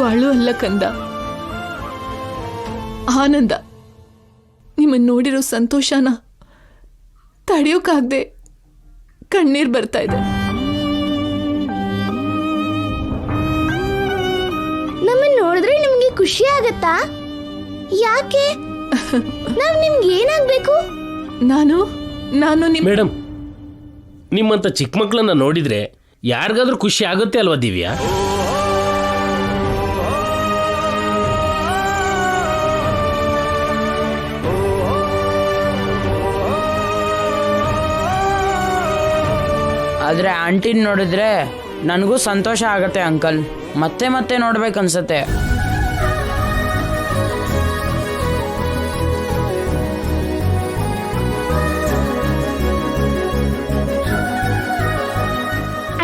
ಅಳು ಅಲ್ಲ ಕಂದ, ಆನಂದ. ನಿಮ್ಮನ್ನು ನೋಡಿರೋ ಸಂತೋಷನ ತಡೆಯೋಕ್ಕಾಗದೆ ಕಣ್ಣೀರ್ ಬರ್ತಾ ಇದೆ. ನಮ್ಮನ್ನ ನೋಡಿದ್ರೆ ನಿಮ್ಗೆ ಖುಷಿ ಆಗತ್ತಾ? ಯಾಕೆ? ನಾವ್ ನಿಮ್ಗೆ ಏನಾಗ್ಬೇಕು? ನಾನು ಮೇಡಮ್, ನಿಮ್ಮಂತ ಚಿಕ್ಕ ಮಕ್ಕಳನ್ನ ನೋಡಿದ್ರೆ ಯಾರಿಗಾದ್ರೂ ಖುಷಿ ಆಗುತ್ತೆ ಅಲ್ವಾ ದಿವ್ಯಾ? ಆದರೆ ಆಂಟಿನ ನೋಡಿದ್ರೆ ನನಗೂ ಸಂತೋಷ ಆಗತ್ತೆ ಅಂಕಲ್. ಮತ್ತೆ ಮತ್ತೆ ನೋಡ್ಬೇಕನ್ಸತ್ತೆ.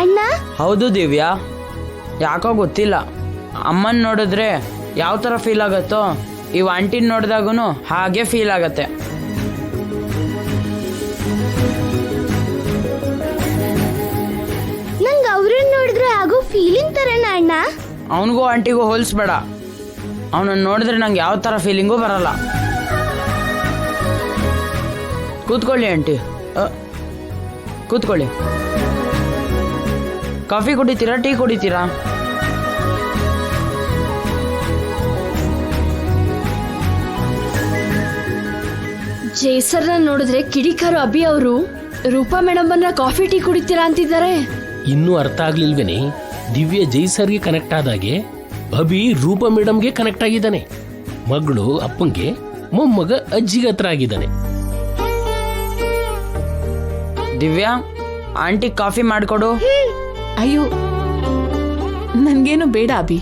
ಅಣ್ಣ, ಹೌದು ದಿವ್ಯಾ, ಯಾಕೋ ಗೊತ್ತಿಲ್ಲ, ಅಮ್ಮನ ನೋಡಿದ್ರೆ ಯಾವ ಥರ ಫೀಲ್ ಆಗುತ್ತೋ ಇವು ಆಂಟಿನ ನೋಡಿದಾಗೂ ಹಾಗೆ ಫೀಲ್ ಆಗತ್ತೆ. ನಂಗೆ ಅವ್ರನ್ನ ನೋಡಿದ್ರೆ ಆಗೋ ಫೀಲಿಂಗ್ ತರನ ಅಣ್ಣ. ಅವನಿಗೂ ಆಂಟಿಗೂ ಹೋಲಿಸ್ಬೇಡ. ಅವನನ್ನು ನೋಡಿದ್ರೆ ನಂಗೆ ಯಾವ ಥರ ಫೀಲಿಂಗೂ ಬರಲ್ಲ. ಕೂತ್ಕೊಳ್ಳಿ ಆಂಟಿ, ಕೂತ್ಕೊಳ್ಳಿ. ಕಾಫಿ ಕುಡಿತೀರಾ, ಟೀ ಕುಡಿತೀರಾ? ಜೇಸರ್ನ ನೋಡಿದ್ರೆ ಕಿಡಿಕಾರು ಅಭಿ ಅವರು ರೂಪಾ ಮೇಡಮ್ ಬಂದ್ರೆ ಕಾಫಿ ಟೀ ಕುಡಿತೀರಾ ಅಂತಿದ್ದಾರೆ. ಇನ್ನೂ ಅರ್ಥ ಆಗ್ಲಿಲ್ವೇನೆ? ದಿವ್ಯ ಜೈಸರ್ಗೆ ಕನೆಕ್ಟ್ ಆದಾಗೆ ಅಭಿ ರೂಪಾ ಮೇಡಮ್ಗೆ ಕನೆಕ್ಟ್ ಆಗಿದ್ದಾನೆ. ಮಗಳು ಅಪ್ಪಂಗೆ, ಮೊಮ್ಮಗ ಅಜ್ಜಿಗೆ ಹತ್ರ ಆಗಿದ್ದಾನೆ. ದಿವ್ಯಾ, ಆಂಟಿ ಕಾಫಿ ಮಾಡಿಕೊಡು. ಅಯ್ಯೋ, ನನ್ಗೇನು ಬೇಡ ಅಭಿ.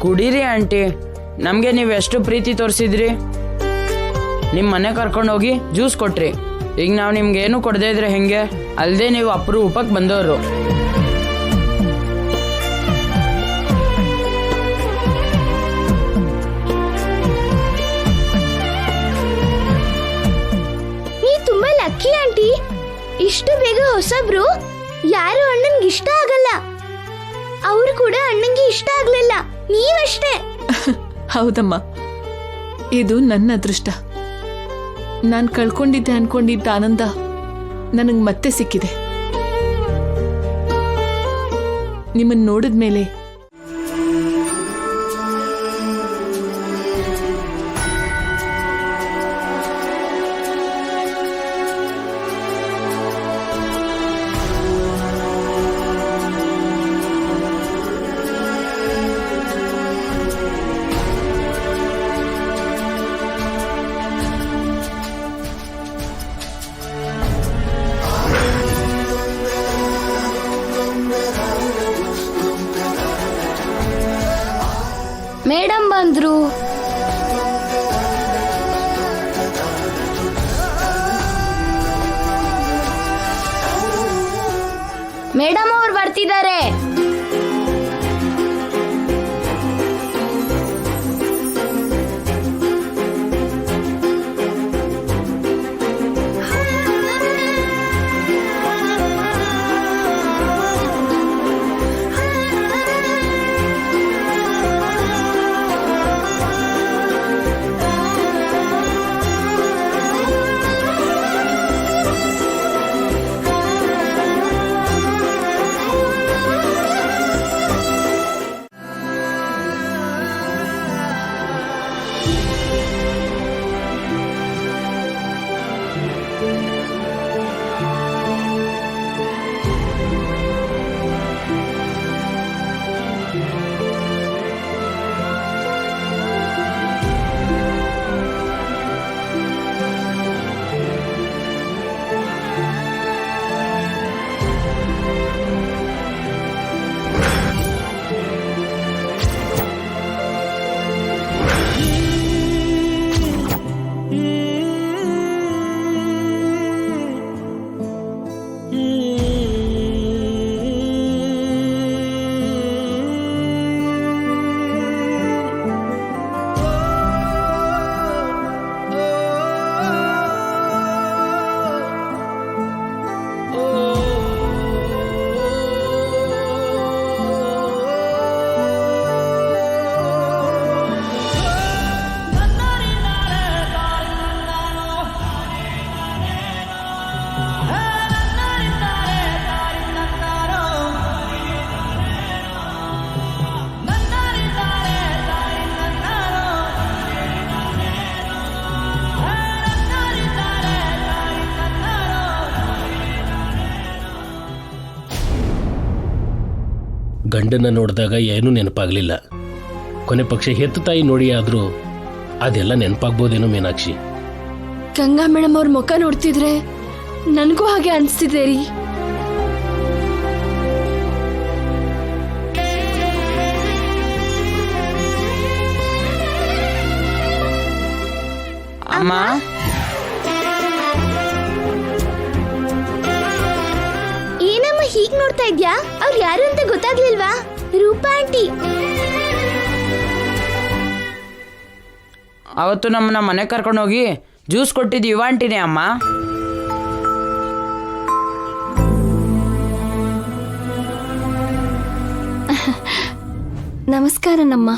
ಕುಡೀರಿ ಆಂಟಿ, ನಮಗೆ ನೀವು ಎಷ್ಟು ಪ್ರೀತಿ ತೋರಿಸಿದ್ರಿ. ನಿಮ್ಮ ಮನೆ ಕರ್ಕೊಂಡೋಗಿ ಜ್ಯೂಸ್ ಕೊಟ್ರಿ. ಈಗ ನಾವು ನಿಮ್ಗೇನು ಕೊಡದೇ ಇದ್ರೆ ಹೆಂಗೆ? ಅಲ್ಲದೆ ನೀವು ಅಪರೂಪಕ್ಕೆ ಬಂದವರು. ನೀ ತುಂಬಾ ಲಕ್ಕಿ ಆಂಟಿ. ಇಷ್ಟು ಬೇಗ ಹೊಸಬ್ರು ಯಾರು ಅಣ್ಣನ್ಗೆ ಇಷ್ಟ ಆಗಲ್ಲ. ಅವ್ರು ಕೂಡ ಅಣ್ಣಂಗೆ ಇಷ್ಟ ಆಗ್ಲಿಲ್ಲ, ನೀವಷ್ಟೇ. ಹೌದಮ್ಮ, ಇದು ನನ್ನ ಅದೃಷ್ಟ. ನಾನು ಕಳ್ಕೊಂಡಿದ್ದೆ ಅನ್ಕೊಂಡಿದ್ದ ಆನಂದ ನನಗೆ ಮತ್ತೆ ಸಿಕ್ಕಿದೆ. ನಿಮ್ಮನ್ನು ನೋಡಿದ್ಮೇಲೆ ಮೇಡಮ್ ಬಂದ್ರು. ಮೇಡಮ್ ಅವ್ರು ಬರ್ತಿದ್ದಾರೆ. ಗಂಡನ ನೋಡಿದಾಗ ಏನೂ ನೆನಪಾಗಲಿಲ್ಲ. ಕೊನೆ ಪಕ್ಷ ಹೆತ್ತು ತಾಯಿ ನೋಡಿ ಆದರೂ ಅದೆಲ್ಲ ನೆನಪಾಗ್ಬೋದೇನೋ ಮೀನಾಕ್ಷಿ. ಗಂಗಾ ಮೇಡಮ್ ಅವ್ರ ಮುಖ ನೋಡ್ತಿದ್ರೆ ನನಗೂ ಹಾಗೆ ಅನಿಸ್ತಿದೆ ರೀ. ಅಮ್ಮ, ಏನಮ್ಮ ಹೀಗ್ ನೋಡ್ತಾ ಇದ್ಯಾ? ಅವ್ರು ಯಾರು ಅಂತ ಗೊತ್ತಾಗ್ಲಿಲ್ವಾ? ರೂಪಾ ಆಂಟಿ. ಅವತ್ತು ನಮ್ಮನ್ನ ಮನೆ ಕರ್ಕೊಂಡೋಗಿ ಜ್ಯೂಸ್ ಕೊಟ್ಟಿದ್ದು ಇವ ಆಂಟಿನೇ ಅಮ್ಮ. ನಮಸ್ಕಾರ ನಮ್ಮ